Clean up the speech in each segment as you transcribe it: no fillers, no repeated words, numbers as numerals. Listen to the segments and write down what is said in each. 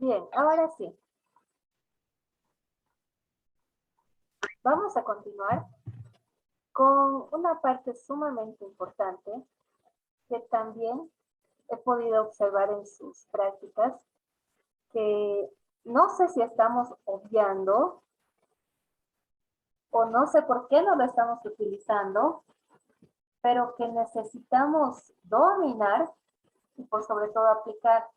Bien, ahora sí. Vamos a continuar con una parte sumamente importante que también he podido observar en sus prácticas, que no sé si estamos obviando o no sé por qué no lo estamos utilizando, pero que necesitamos dominar y por sobre todo aplicar.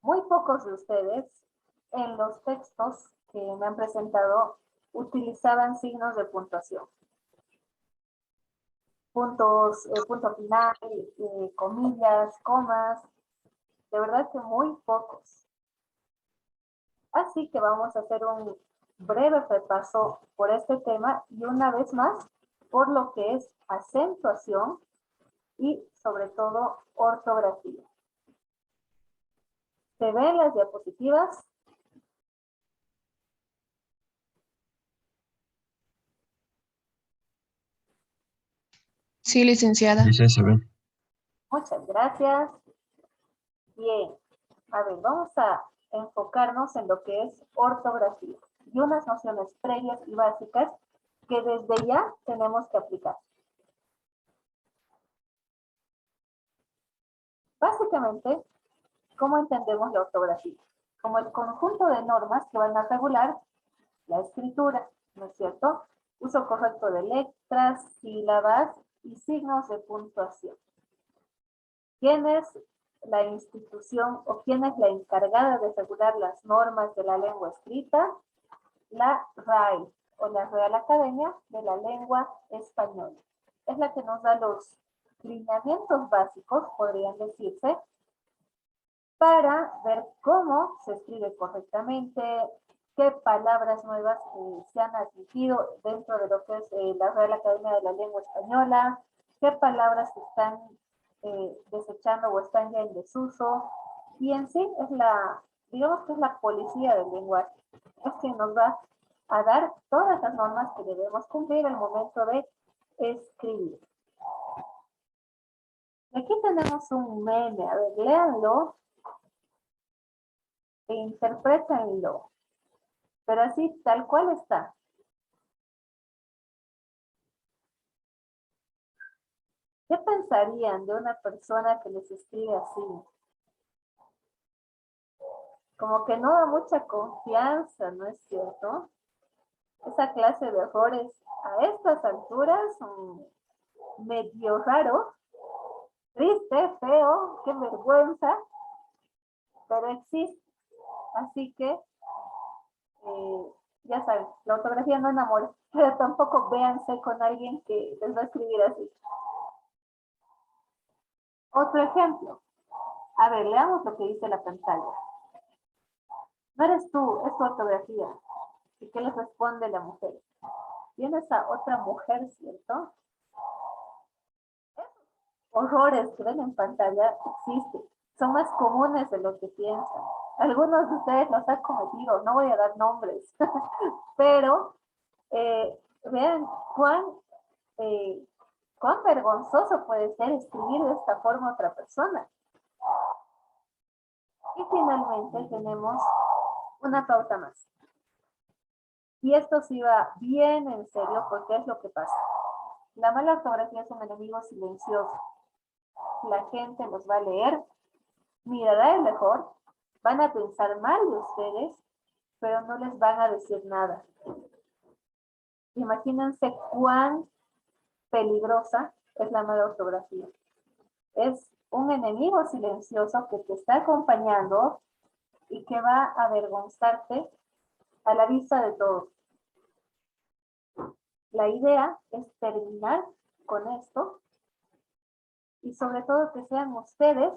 Muy pocos de ustedes en los textos que me han presentado utilizaban signos de puntuación. Puntos, punto final, comillas, comas, de verdad que muy pocos. Así que vamos a hacer un breve repaso por este tema y una vez más por lo que es acentuación y sobre todo ortografía. ¿Se ven las diapositivas? Sí, licenciada. Sí, se ve. Muchas gracias. Bien, a ver, vamos a enfocarnos en lo que es ortografía y unas nociones previas y básicas que desde ya tenemos que aplicar. Básicamente, ¿cómo entendemos la ortografía? Como el conjunto de normas que van a regular la escritura, ¿no es cierto? Uso correcto de letras, sílabas y signos de puntuación. ¿Quién es la institución o quién es la encargada de regular las normas de la lengua escrita? La RAE, o la Real Academia de la Lengua Española. Es la que nos da los lineamientos básicos, podrían decirse, para ver cómo se escribe correctamente, qué palabras nuevas se han admitido dentro de lo que es la Real Academia de la Lengua Española, qué palabras se están desechando o están ya en desuso, y en sí es la, digamos que es la policía del lenguaje, es quien nos va a dar todas las normas que debemos cumplir al momento de escribir. Aquí tenemos un meme, a ver, léanlo e interprétenlo, pero así tal cual está. ¿Qué pensarían de una persona que les escribe así? Como que no da mucha confianza, ¿no es cierto? Esa clase de errores a estas alturas son medio raro, triste, feo, qué vergüenza, pero existe. Así que, ya saben, la ortografía no enamora, pero tampoco véanse con alguien que les va a escribir así. Otro ejemplo. A ver, leamos lo que dice la pantalla. No eres tú, es tu ortografía. ¿Y qué les responde la mujer? Tienes a otra mujer, ¿cierto? Horrores que ven en pantalla existen. Son más comunes de lo que piensan. Algunos de ustedes los han cometido, no voy a dar nombres, pero vean eh, cuán vergonzoso puede ser escribir de esta forma a otra persona. Y finalmente tenemos una pauta más. Y esto sí va bien en serio porque es lo que pasa. La mala ortografía es un enemigo silencioso. La gente los va a leer, mirará el mejor, van a pensar mal de ustedes, pero no les van a decir nada. Imagínense cuán peligrosa es la mala ortografía. Es un enemigo silencioso que te está acompañando y que va a avergonzarte a la vista de todos. La idea es terminar con esto y sobre todo que sean ustedes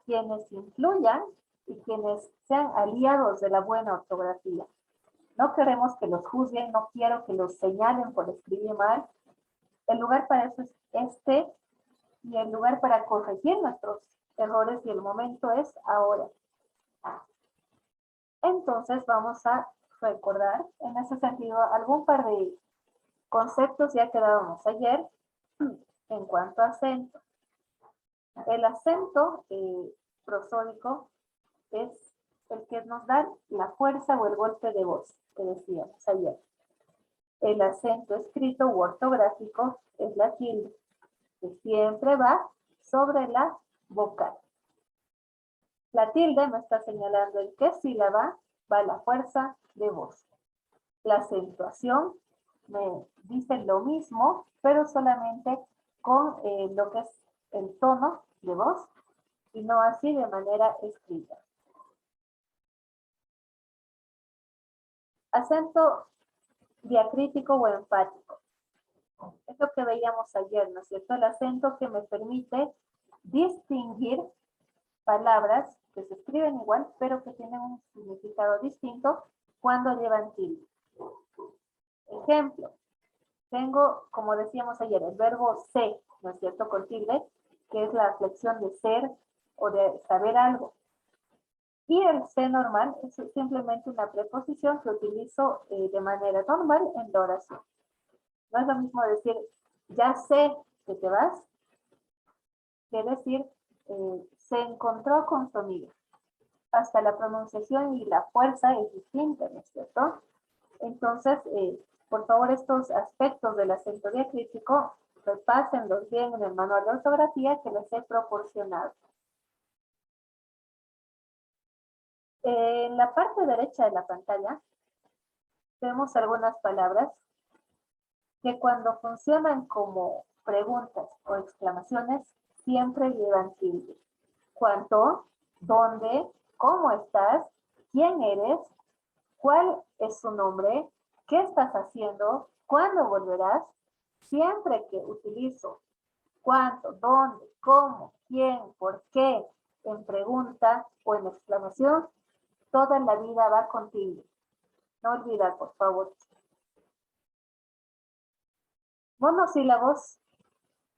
quienes influyan y quienes sean aliados de la buena ortografía. No queremos que los juzguen, no quiero que los señalen por escribir mal. El lugar para eso es este y el lugar para corregir nuestros errores y el momento es ahora. Entonces vamos a recordar en ese sentido algún par de conceptos ya que dábamos ayer en cuanto a acento. El acento prosódico es el que nos da la fuerza o el golpe de voz, que decíamos ayer. El acento escrito u ortográfico es la tilde, que siempre va sobre la vocal. La tilde me está señalando en qué sílaba va la fuerza de voz. La acentuación me dice lo mismo, pero solamente con lo que es el tono de voz y no así de manera escrita. Acento diacrítico o enfático. Es lo que veíamos ayer, ¿no es cierto? El acento que me permite distinguir palabras que se escriben igual, pero que tienen un significado distinto cuando llevan tilde. Ejemplo, tengo, como decíamos ayer, el verbo sé, ¿no es cierto?, con tilde, que es la flexión de ser o de saber algo. Y el sé normal es simplemente una preposición que utilizo de manera normal en la oración. No es lo mismo decir, ya sé que te vas, que decir, se encontró con su amiga. Hasta la pronunciación y la fuerza es distinta, ¿no es cierto? Entonces, por favor, estos aspectos del acento diacrítico, repásenlos bien en el manual de ortografía que les he proporcionado. En la parte derecha de la pantalla, vemos algunas palabras que cuando funcionan como preguntas o exclamaciones, siempre llevan tilde. ¿Cuánto? ¿Dónde? ¿Cómo estás? ¿Quién eres? ¿Cuál es su nombre? ¿Qué estás haciendo? ¿Cuándo volverás? Siempre que utilizo cuánto, dónde, cómo, quién, por qué, en pregunta o en exclamación, toda la vida va con tilde. No olvidar, por favor. Monosílabos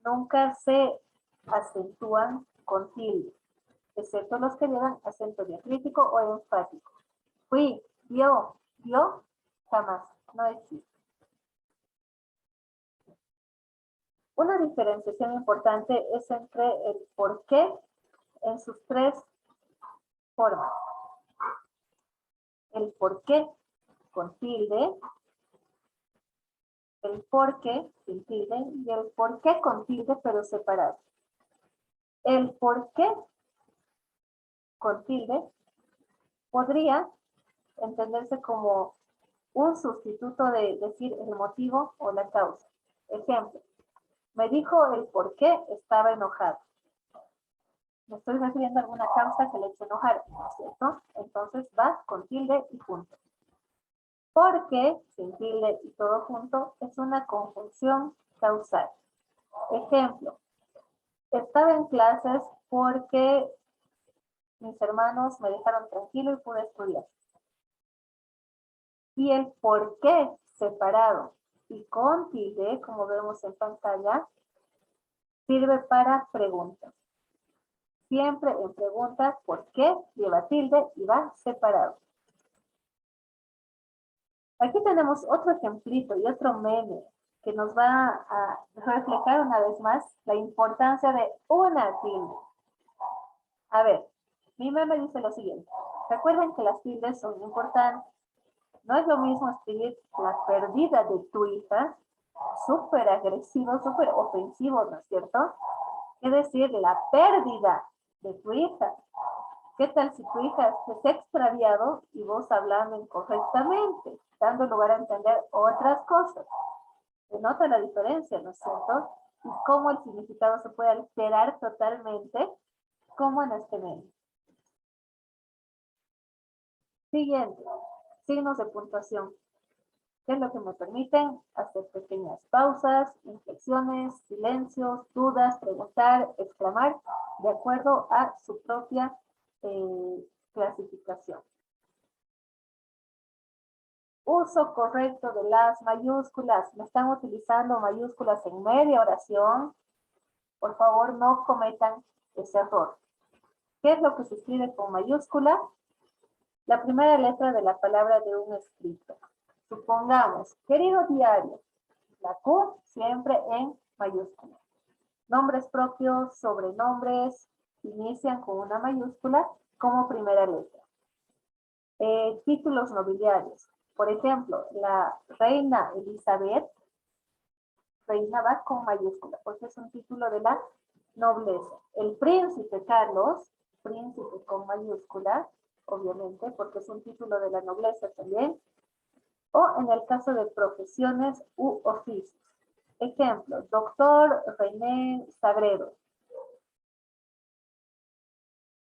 nunca se acentúan con tilde, excepto los que llevan acento diacrítico o enfático. Fui, vio, jamás, no existe. Una diferenciación importante es entre el por qué en sus tres formas. El por qué con tilde, el por qué sin tilde y el por qué con tilde pero separado. El por qué con tilde podría entenderse como un sustituto de decir el motivo o la causa. Ejemplo, me dijo el por qué estaba enojado. Me estoy refiriendo a alguna causa que le hizo enojar, ¿no es cierto? Entonces va con tilde y punto. Porque, sin tilde y todo junto, es una conjunción causal. Ejemplo, estaba en clases porque mis hermanos me dejaron tranquilo y pude estudiar. Y el por qué separado y con tilde, como vemos en pantalla, sirve para preguntas. Siempre en preguntas, ¿por qué? Lleva tilde y va separado. Aquí tenemos otro ejemplito y otro meme que nos va a reflejar una vez más la importancia de una tilde. A ver, mi meme dice lo siguiente. Recuerden que las tildes son importantes. No es lo mismo escribir la pérdida de tu hija, súper agresivo, súper ofensivo, ¿no es cierto? Que decir la pérdida de tu hija. ¿Qué tal si tu hija se ha extraviado y vos hablando incorrectamente, dando lugar a entender otras cosas? Se nota la diferencia, ¿no es cierto? Y cómo el significado se puede alterar totalmente, como en este meme. Siguiente, signos de puntuación, que es lo que me permiten hacer pequeñas pausas, inflexiones, silencios, dudas, preguntar, exclamar, de acuerdo a su propia clasificación. Uso correcto de las mayúsculas. ¿Me están utilizando mayúsculas en media oración? Por favor, no cometan ese error. ¿Qué es lo que se escribe con mayúscula? La primera letra de la palabra de un escrito. Supongamos, querido diario, la Q siempre en mayúscula. Nombres propios, sobrenombres, inician con una mayúscula como primera letra. Títulos nobiliarios. Por ejemplo, la reina Elizabeth, reina va con mayúscula, porque es un título de la nobleza. El príncipe Carlos, príncipe con mayúscula, obviamente, porque es un título de la nobleza también. O en el caso de profesiones u oficios. Ejemplo, doctor René Sagredo.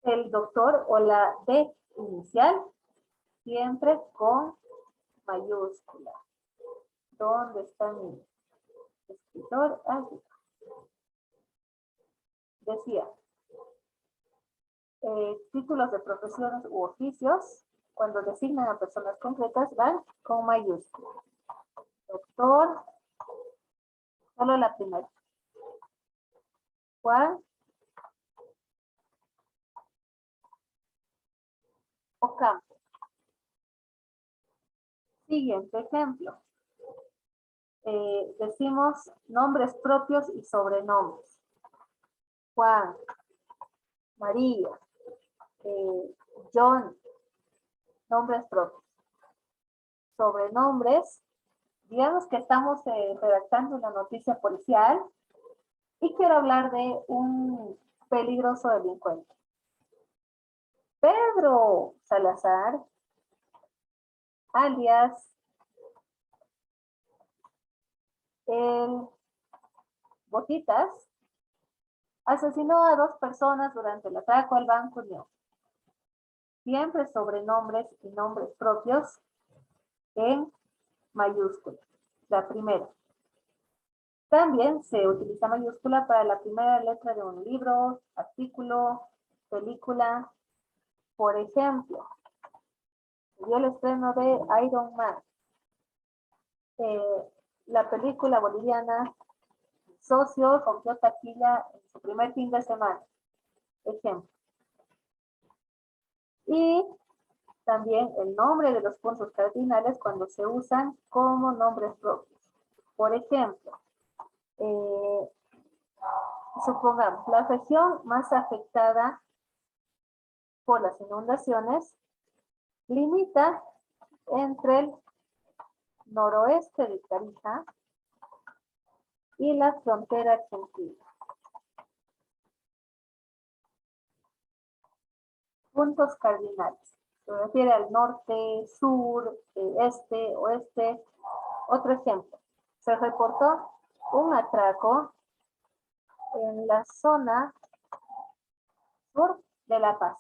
El doctor o la D inicial, siempre con mayúscula. ¿Dónde está mi escritor? Aquí. Decía, títulos de profesiones u oficios, cuando designan a personas concretas, van con mayúscula. Doctor, solo la primera. Juan Ocampo. Siguiente ejemplo. Decimos nombres propios y sobrenombres. Juan, María, John, nombres propios. Sobrenombres, digamos que estamos redactando una noticia policial y quiero hablar de un peligroso delincuente. Pedro Salazar, alias el Botitas, asesinó a 2 personas durante el atraco al Banco Unión. Siempre sobrenombres y nombres propios en mayúscula. La primera. También se utiliza mayúscula para la primera letra de un libro, artículo, película. Por ejemplo, dio el estreno de Iron Man. La película boliviana Socio rompió taquilla en su primer fin de semana. Ejemplo. Y también el nombre de los puntos cardinales cuando se usan como nombres propios. Por ejemplo, supongamos, la región más afectada por las inundaciones limita entre el noroeste de Tarija y la frontera argentina. Puntos cardinales. Se refiere al norte, sur, este, oeste. Otro ejemplo. Se reportó un atraco en la zona sur de La Paz.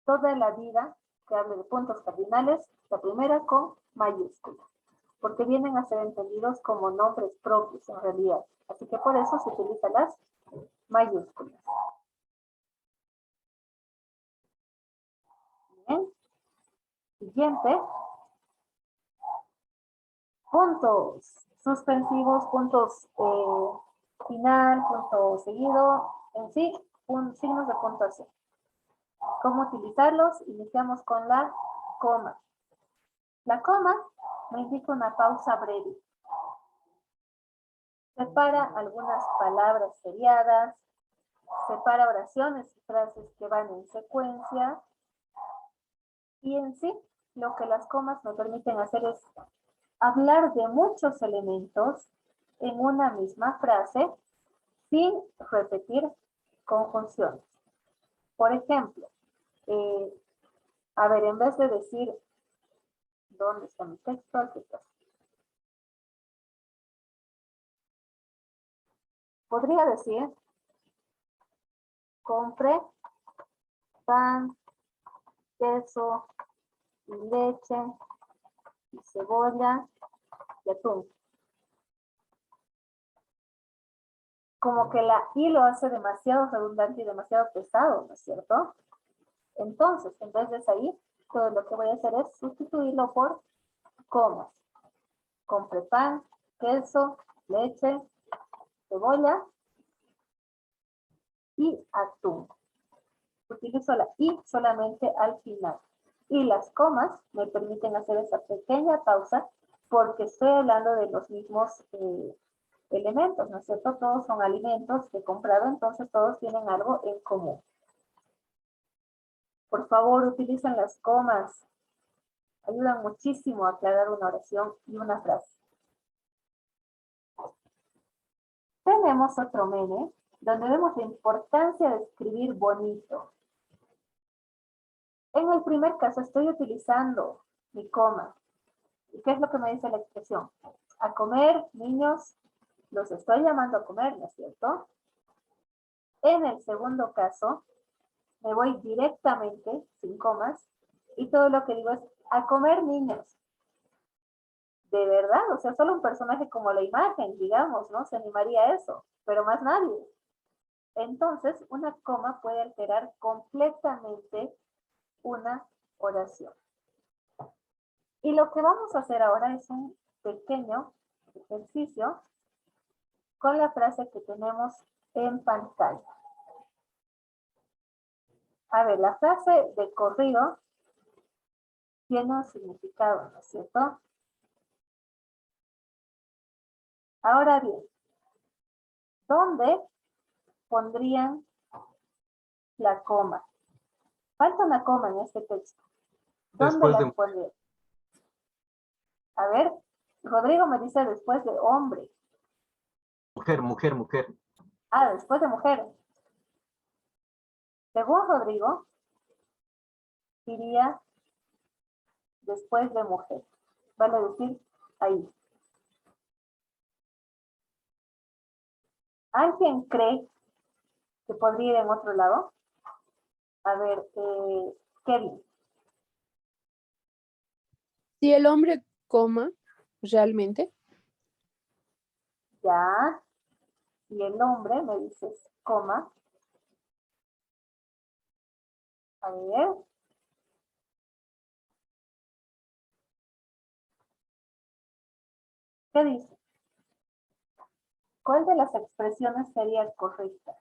Toda la vida que hable de puntos cardinales, la primera con mayúscula, porque vienen a ser entendidos como nombres propios en realidad. Así que por eso se utilizan las mayúsculas. Bien. Siguiente. Puntos suspensivos, puntos final, punto seguido, en sí, signos de puntuación. ¿Cómo utilizarlos? Iniciamos con la coma. La coma me indica una pausa breve. Separa algunas palabras seriadas, separa oraciones y frases que van en secuencia. Y en sí, lo que las comas me permiten hacer es hablar de muchos elementos en una misma frase sin repetir conjunciones. Por ejemplo, a ver, en vez de decir, ¿dónde está mi texto? Aquí está. Podría decir, compré pan, queso, y leche, y cebolla, y atún. Como que la I lo hace demasiado redundante y demasiado pesado, ¿no es cierto? Entonces, en vez de esa I, todo lo que voy a hacer es sustituirlo por comas. Compré pan, queso, leche, cebolla y atún. Utilizo la I solamente al final. Y las comas me permiten hacer esa pequeña pausa porque estoy hablando de los mismos elementos, ¿no es cierto? Todos son alimentos que he comprado, entonces todos tienen algo en común. Por favor, utilicen las comas Ayudan muchísimo a aclarar una oración y una frase. Tenemos otro meme donde vemos la importancia de escribir bonito. En el primer caso estoy utilizando mi coma. ¿Y qué es lo que me dice la expresión? A comer, niños, los estoy llamando a comer, ¿no es cierto? En el segundo caso, me voy directamente, sin comas, y todo lo que digo es a comer, niños. De verdad, o sea, solo un personaje como la imagen, digamos, ¿no? Se animaría a eso, pero más nadie. Entonces, una coma puede alterar completamente una oración. Y lo que vamos a hacer ahora es un pequeño ejercicio con la frase que tenemos en pantalla. A ver, la frase de corrido tiene un significado, ¿no es cierto? Ahora bien, ¿dónde pondrían la coma? Falta una coma en este texto. ¿Dónde la pondrían? A ver, Rodrigo me dice después de hombre. Mujer, mujer, mujer. Ah, después de mujer. Según Rodrigo, iría después de mujer. Vale decir, ahí. ¿Alguien cree que podría ir en otro lado? A ver, Kevin. Si el hombre coma, realmente. Ya. Y el hombre, me dices, coma. A ver. ¿Qué dice? ¿Cuál de las expresiones sería correcta?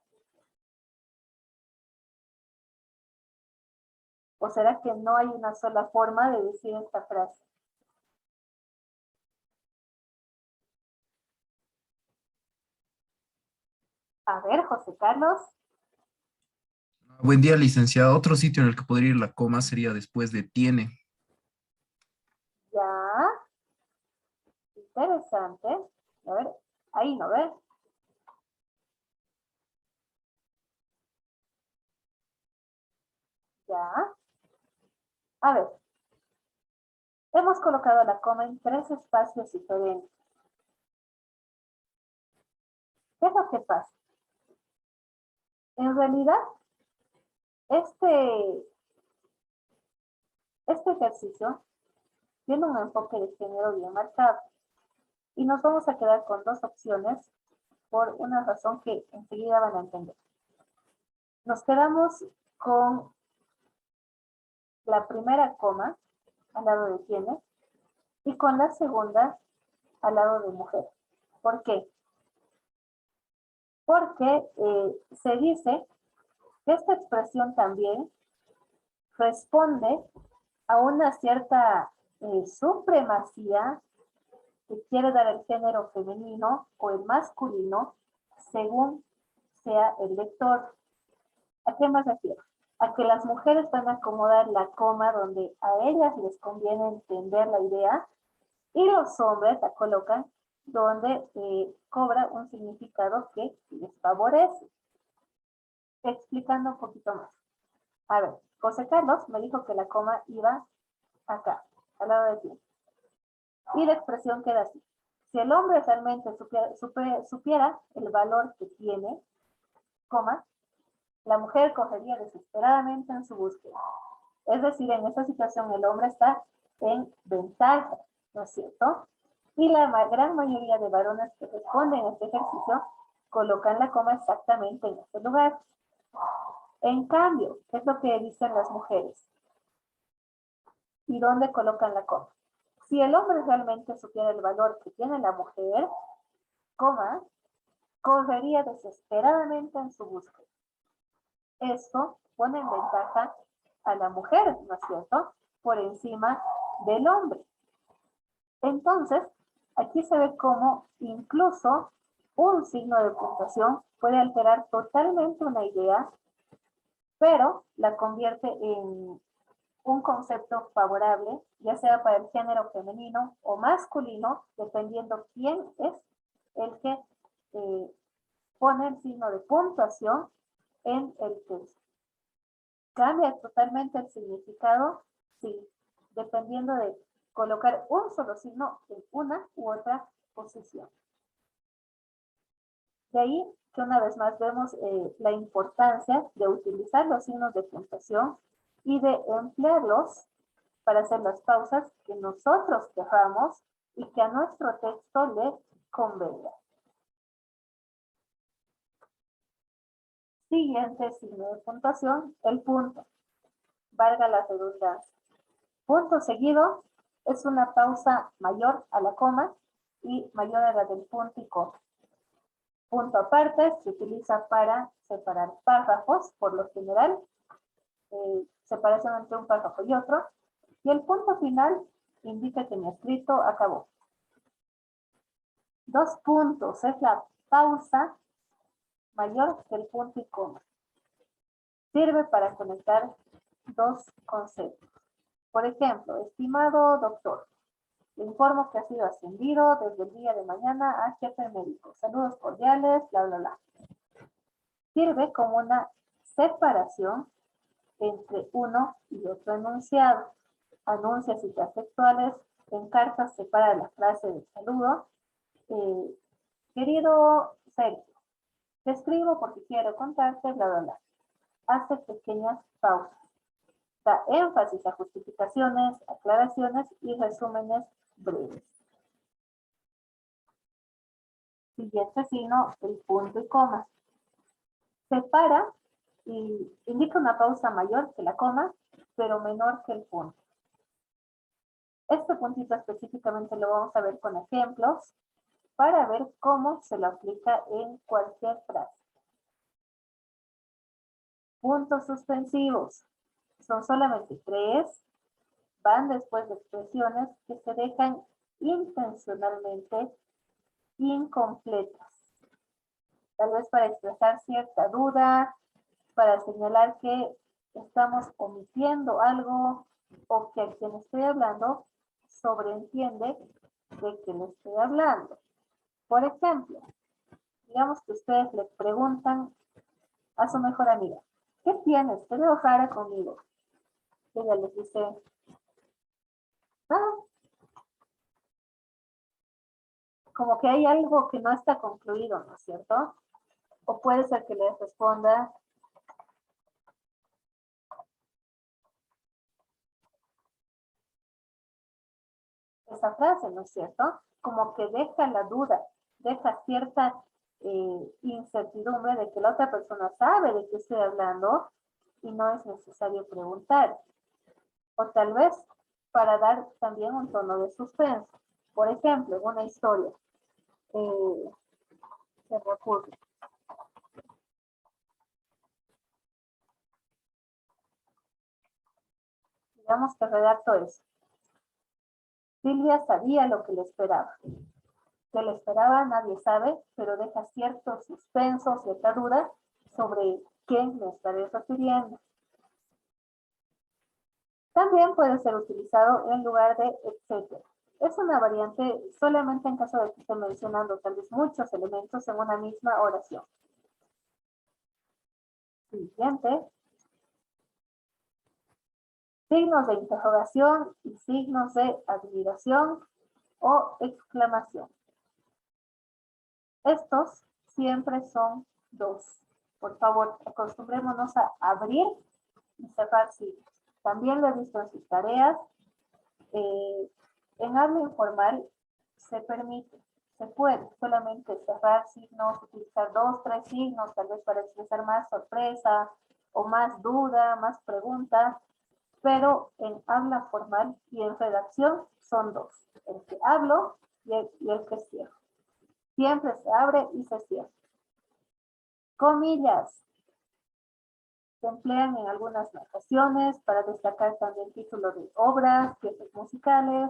¿O será que no hay una sola forma de decir esta frase? A ver, José Carlos. Buen día, licenciado. Otro sitio en el que podría ir la coma sería después de tiene. Ya. Interesante. A ver, ahí no ves. Ya. A ver. Hemos colocado la coma en 3 espacios diferentes. ¿Qué es lo que pasa? En realidad, este ejercicio tiene un enfoque de género bien marcado. Y nos vamos a quedar con 2 opciones por una razón que enseguida van a entender. Nos quedamos con la primera coma al lado de tiene y con la segunda al lado de mujer. ¿Por qué? Porque se dice que esta expresión también responde a una cierta supremacía que quiere dar el género femenino o el masculino según sea el lector. ¿A qué me refiero? A que las mujeres van a acomodar la coma donde a ellas les conviene entender la idea y los hombres la colocan donde cobra un significado que les favorece. Explicando un poquito más. A ver, José Carlos me dijo que la coma iba acá, al lado de ti. Y la expresión queda así. Si el hombre realmente supiera el valor que tiene, coma, la mujer correría desesperadamente en su búsqueda. Es decir, en esta situación el hombre está en ventaja, ¿no es cierto? Y la gran mayoría de varones que responden a este ejercicio colocan la coma exactamente en este lugar. En cambio, ¿qué es lo que dicen las mujeres? ¿Y dónde colocan la coma? Si el hombre realmente supiera el valor que tiene la mujer, coma, correría desesperadamente en su búsqueda. Esto pone en ventaja a la mujer, ¿no es cierto?, por encima del hombre. Entonces, aquí se ve cómo incluso un signo de puntuación puede alterar totalmente una idea, pero la convierte en un concepto favorable, ya sea para el género femenino o masculino, dependiendo quién es el que pone el signo de puntuación en el texto. ¿Cambia totalmente el significado? Sí, dependiendo de colocar un solo signo en una u otra posición. De ahí que una vez más vemos la importancia de utilizar los signos de puntuación y de emplearlos para hacer las pausas que nosotros queramos y que a nuestro texto le convenga. Siguiente signo de puntuación, el punto. Valga la redundancia. Punto seguido es una pausa mayor a la coma y mayor a la del punto y coma. Punto aparte se utiliza para separar párrafos, por lo general, separación entre un párrafo y otro. Y el punto final indica que mi escrito acabó. Dos puntos es la pausa mayor que el punto y coma. Sirve para conectar dos conceptos. Por ejemplo, estimado doctor, le informo que ha sido ascendido desde el día de mañana a jefe médico. Saludos cordiales, bla, bla, bla. Sirve como una separación entre uno y otro enunciado. Anuncia citas textuales, en cartas separa la frase de saludo. Querido Sergio, te escribo porque quiero contarte, bla, bla, bla. Hace pequeñas pausas. Da énfasis a justificaciones, aclaraciones y resúmenes breves. Siguiente signo, el punto y coma. Separa y indica una pausa mayor que la coma, pero menor que el punto. Este puntito específicamente lo vamos a ver con ejemplos para ver cómo se lo aplica en cualquier frase. Puntos suspensivos. Son solamente 3, van después de expresiones que se dejan intencionalmente incompletas. Tal vez para expresar cierta duda, para señalar que estamos omitiendo algo o que a quien estoy hablando sobreentiende de que le estoy hablando. Por ejemplo, digamos que ustedes le preguntan a su mejor amiga, ¿qué tienes? Te veo rara conmigo. Ella les dice, nada. Como que hay algo que no está concluido, ¿no es cierto? O puede ser que les responda, esa frase, ¿no es cierto? Como que deja la duda, deja cierta incertidumbre de que la otra persona sabe de qué estoy hablando y no es necesario preguntar. O tal vez para dar también un tono de suspenso. Por ejemplo, en una historia se me ocurre. Digamos que redacto eso. Silvia sabía lo que le esperaba. Que le esperaba nadie sabe, pero deja cierto suspenso, cierta duda sobre qué me estaré refiriendo. También puede ser utilizado en lugar de etcétera. Es una variante solamente en caso de que esté mencionando tal vez muchos elementos en una misma oración. Siguiente. Signos de interrogación y signos de admiración o exclamación. Estos siempre son 2. Por favor, acostumbrémonos a abrir y cerrar signos. También lo he visto en sus tareas. En habla informal se permite, se puede solamente cerrar signos, utilizar 2, 3 signos, tal vez para expresar más sorpresa o más duda, más pregunta, pero en habla formal y en redacción son 2. El que hablo y el que cierro. Siempre se abre y se cierra. Comillas. Se emplean en algunas narraciones para destacar también títulos de obras, piezas musicales,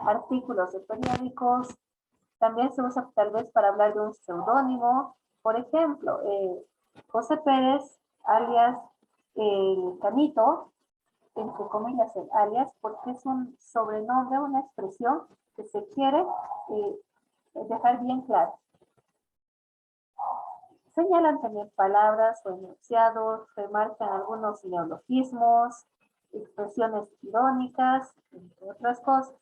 artículos de periódicos. También se usa tal vez para hablar de un seudónimo. Por ejemplo, José Pérez, alias el Canito, entre comillas, el alias, porque es un sobrenombre, una expresión que se quiere dejar bien claro. Señalan también palabras o enunciados, remarcan algunos neologismos, expresiones irónicas, entre otras cosas,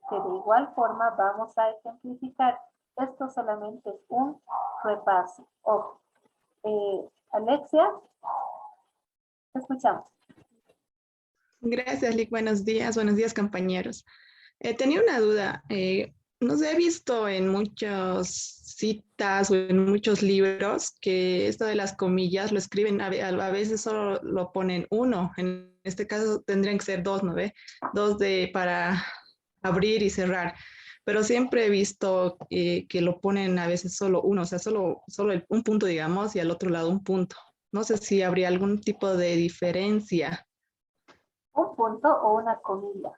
que de igual forma vamos a ejemplificar. Esto solamente es un repaso. Ojo. Alexia, te escuchamos. Gracias, Lick. Buenos días, compañeros. Tenía una duda. No sé, he visto en muchas citas o en muchos libros que esto de las comillas lo escriben, a veces solo lo ponen uno. En este caso tendrían que ser dos, ¿no ve? Dos para abrir y cerrar. Pero siempre he visto que lo ponen a veces solo uno, o sea, solo un punto, digamos, y al otro lado un punto. No sé si habría algún tipo de diferencia. Un punto o una comilla.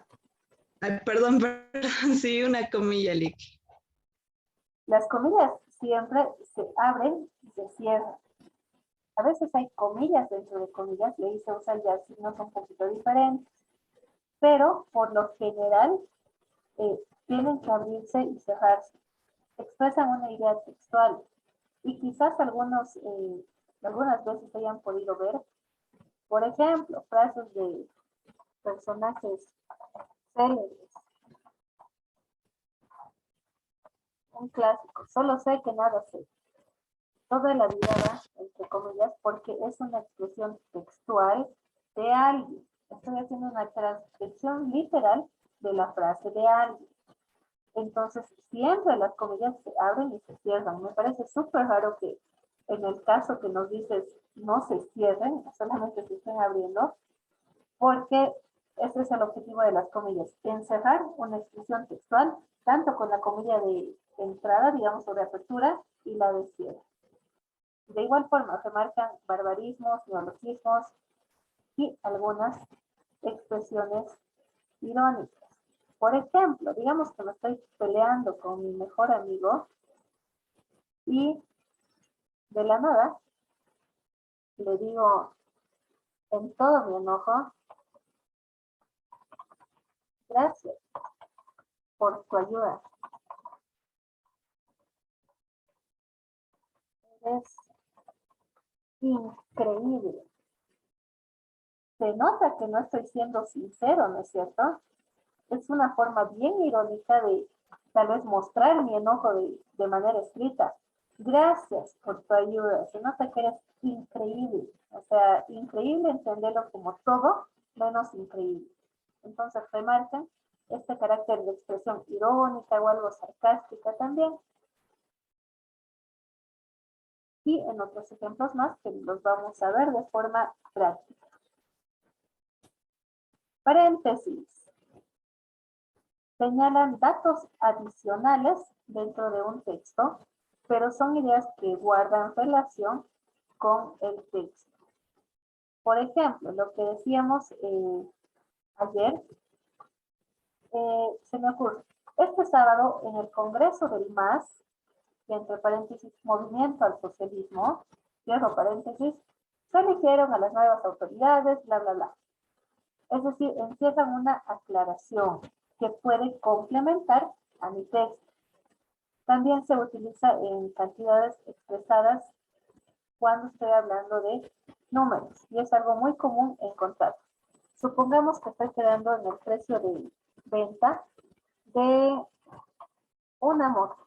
Ay, perdón, sí, una comilla, Lick. Las comillas siempre se abren y se cierran. A veces hay comillas dentro de comillas, y ahí se usan ya signos un poquito diferentes. Pero por lo general tienen que abrirse y cerrarse. Expresan una idea textual. Y quizás algunas veces hayan podido ver, por ejemplo, frases de personajes célebres. Un clásico. Solo sé que nada sé. Toda la vida va, entre comillas, porque es una expresión textual de alguien. Estoy haciendo una transcripción literal de la frase de alguien. Entonces, siempre las comillas se abren y se cierran. Me parece súper raro que en el caso que nos dices no se cierren, solamente se estén abriendo, porque ese es el objetivo de las comillas, encerrar una expresión textual, tanto con la comilla de entrada, digamos, o de apertura, y la de cierre. De igual forma, se marcan barbarismos, neologismos y algunas expresiones irónicas. Por ejemplo, digamos que me estoy peleando con mi mejor amigo y de la nada le digo en todo mi enojo, gracias por tu ayuda. Eres increíble. Se nota que no estoy siendo sincero, ¿no es cierto? Es una forma bien irónica de tal vez mostrar mi enojo de manera escrita. Gracias por tu ayuda. Se nota que eres increíble. O sea, increíble entenderlo como todo menos increíble. Entonces remarcan este carácter de expresión irónica o algo sarcástica también. Y en otros ejemplos más que los vamos a ver de forma práctica. Paréntesis. Señalan datos adicionales dentro de un texto, pero son ideas que guardan relación con el texto. Por ejemplo, lo que decíamos ayer, se me ocurre, este sábado en el Congreso del MAS, y entre paréntesis, Movimiento al Socialismo, cierro paréntesis, se eligieron a las nuevas autoridades, bla, bla, bla. Es decir, encierran una aclaración que puede complementar a mi texto. También se utiliza en cantidades expresadas cuando estoy hablando de números, y es algo muy común encontrar. Supongamos que estoy quedando en el precio de venta de una moto.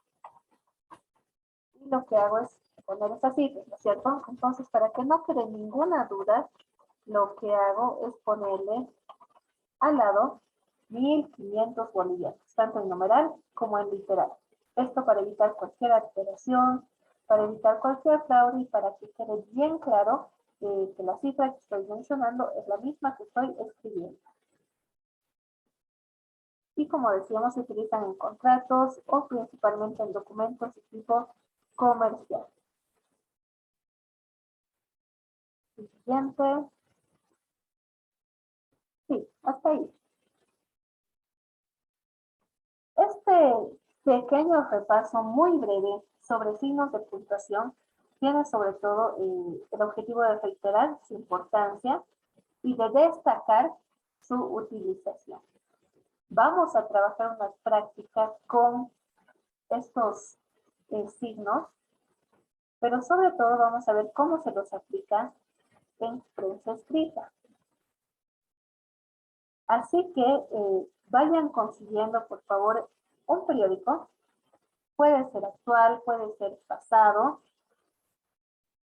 Y lo que hago es poner esa cifra, ¿no es cierto? Entonces, para que no quede ninguna duda, lo que hago es ponerle al lado 1.500 bolivianos, tanto en numeral como en literal. Esto para evitar cualquier alteración, para evitar cualquier fraude y para que quede bien claro que la cifra que estoy mencionando es la misma que estoy escribiendo. Y como decíamos, se utilizan en contratos o principalmente en documentos de tipo comercial. Siguiente. Sí, hasta ahí. Este pequeño repaso muy breve sobre signos de puntuación tiene sobre todo el objetivo de reiterar su importancia y de destacar su utilización. Vamos a trabajar unas prácticas con estos signos, pero sobre todo vamos a ver cómo se los aplica en prensa escrita. Así que vayan consiguiendo, por favor, un periódico. Puede ser actual, puede ser pasado.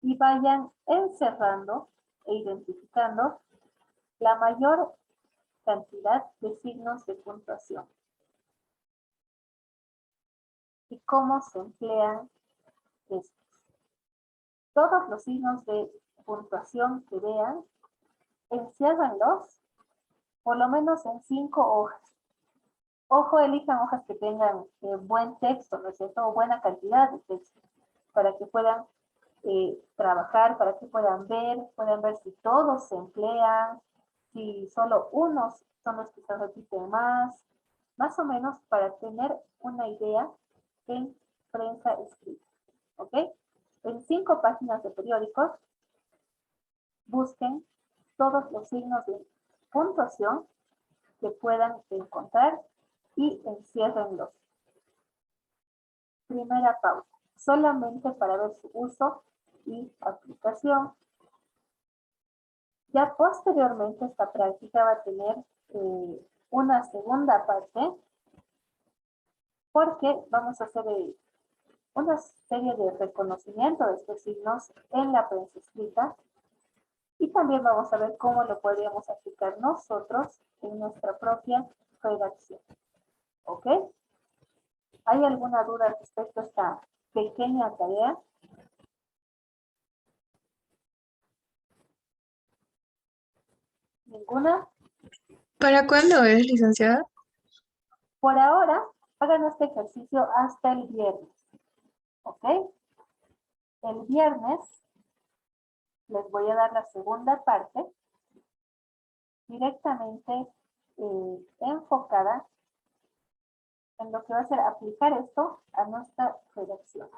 Y vayan encerrando e identificando la mayor cantidad de signos de puntuación. Y cómo se emplean estos. Todos los signos de puntuación que vean, enciérrenlos por lo menos en 5 hojas. Ojo, elijan hojas que tengan buen texto, ¿no es cierto? O buena cantidad de texto, para que puedan trabajar, para que puedan ver si todos se emplean, si solo unos son los que se repiten más o menos para tener una idea en prensa escrita, ¿ok? En 5 páginas de periódicos, busquen todos los signos de puntuación que puedan encontrar y enciérrenlos. Primera pausa, solamente para ver su uso y aplicación. Ya posteriormente esta práctica va a tener una segunda parte porque vamos a hacer una serie de reconocimiento de estos signos en la prensa escrita y también vamos a ver cómo lo podríamos aplicar nosotros en nuestra propia redacción. ¿Ok? ¿Hay alguna duda respecto a esta pequeña tarea? ¿Ninguna? ¿Para cuándo es, licenciada? Por ahora, hagan este ejercicio hasta el viernes. ¿Ok? El viernes les voy a dar la segunda parte directamente enfocada en lo que va a ser aplicar esto a nuestra redacción.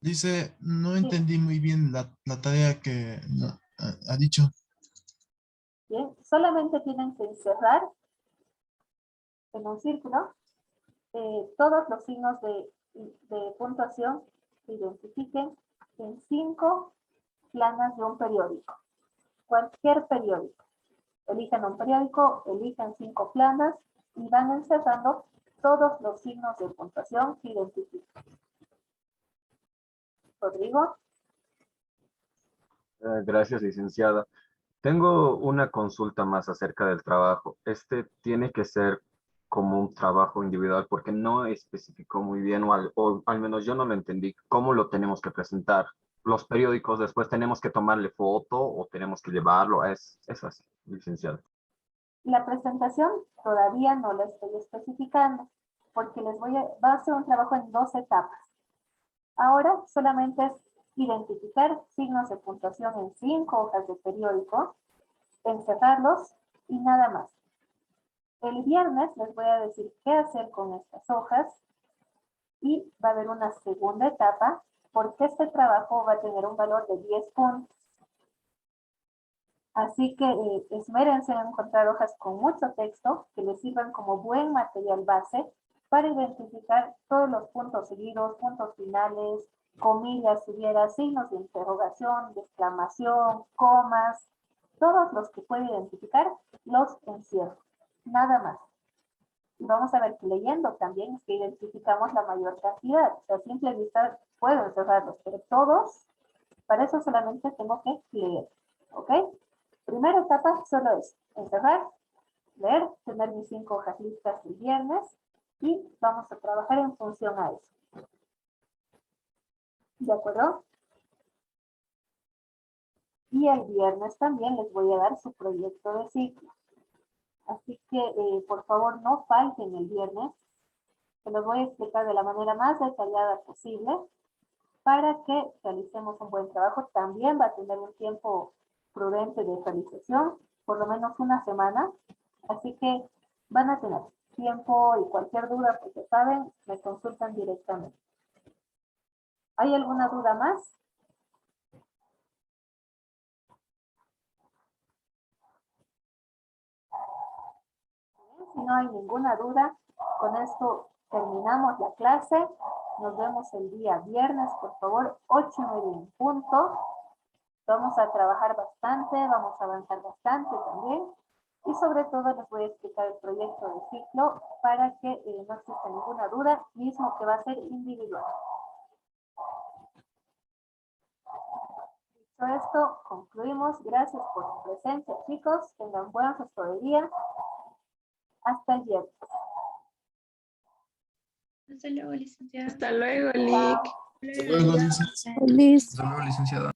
Dice, no entendí muy bien la tarea que ha dicho. Bien, solamente tienen que encerrar en un círculo todos los signos de puntuación que identifiquen en 5 planas de un periódico. Cualquier periódico. Elijan un periódico, elijan 5 planas y van encerrando todos los signos de puntuación que identifiquen. Rodrigo. Gracias, licenciada. Tengo una consulta más acerca del trabajo. Este tiene que ser como un trabajo individual porque no especificó muy bien o al menos yo no lo entendí. ¿Cómo lo tenemos que presentar? Los periódicos después tenemos que tomarle foto o tenemos que llevarlo. Es así, licenciada. La presentación todavía no la estoy especificando porque va a ser un trabajo en 2 etapas. Ahora solamente es identificar signos de puntuación en 5 hojas de periódico, encerrarlos y nada más. El viernes les voy a decir qué hacer con estas hojas y va a haber una segunda etapa porque este trabajo va a tener un valor de 10 puntos. Así que esmérense en encontrar hojas con mucho texto que les sirvan como buen material base para identificar todos los puntos seguidos, puntos finales, comillas, si hubiera signos de interrogación, de exclamación, comas, todos los que puede identificar, los encierro. Nada más. Y vamos a ver que leyendo también es que identificamos la mayor cantidad. O sea, a simple vista puedo encerrarlos, pero todos, para eso solamente tengo que leer. ¿Ok? Primera etapa solo es encerrar, leer, tener mis 5 hojas listas el viernes y vamos a trabajar en función a eso. ¿De acuerdo? Y el viernes también les voy a dar su proyecto de ciclo. Así que, por favor, no falten el viernes. Se los voy a explicar de la manera más detallada posible para que realicemos un buen trabajo. También va a tener un tiempo prudente de realización, por lo menos una semana. Así que van a tener tiempo y cualquier duda, pues ya saben, me consultan directamente. ¿Hay alguna duda más? Si no hay ninguna duda, con esto terminamos la clase. Nos vemos el día viernes, por favor, 8:30 en punto. Vamos a trabajar bastante, vamos a avanzar bastante también. Y sobre todo les voy a explicar el proyecto de ciclo para que no exista ninguna duda, mismo que va a ser individual. Dicho esto, concluimos. Gracias por su presencia, chicos. Tengan buen resto de día. Hasta el viernes. Hasta luego, licenciada. Hasta luego, Lick. Chao. Hasta luego, licenciada. Liz. Hasta luego, licenciada.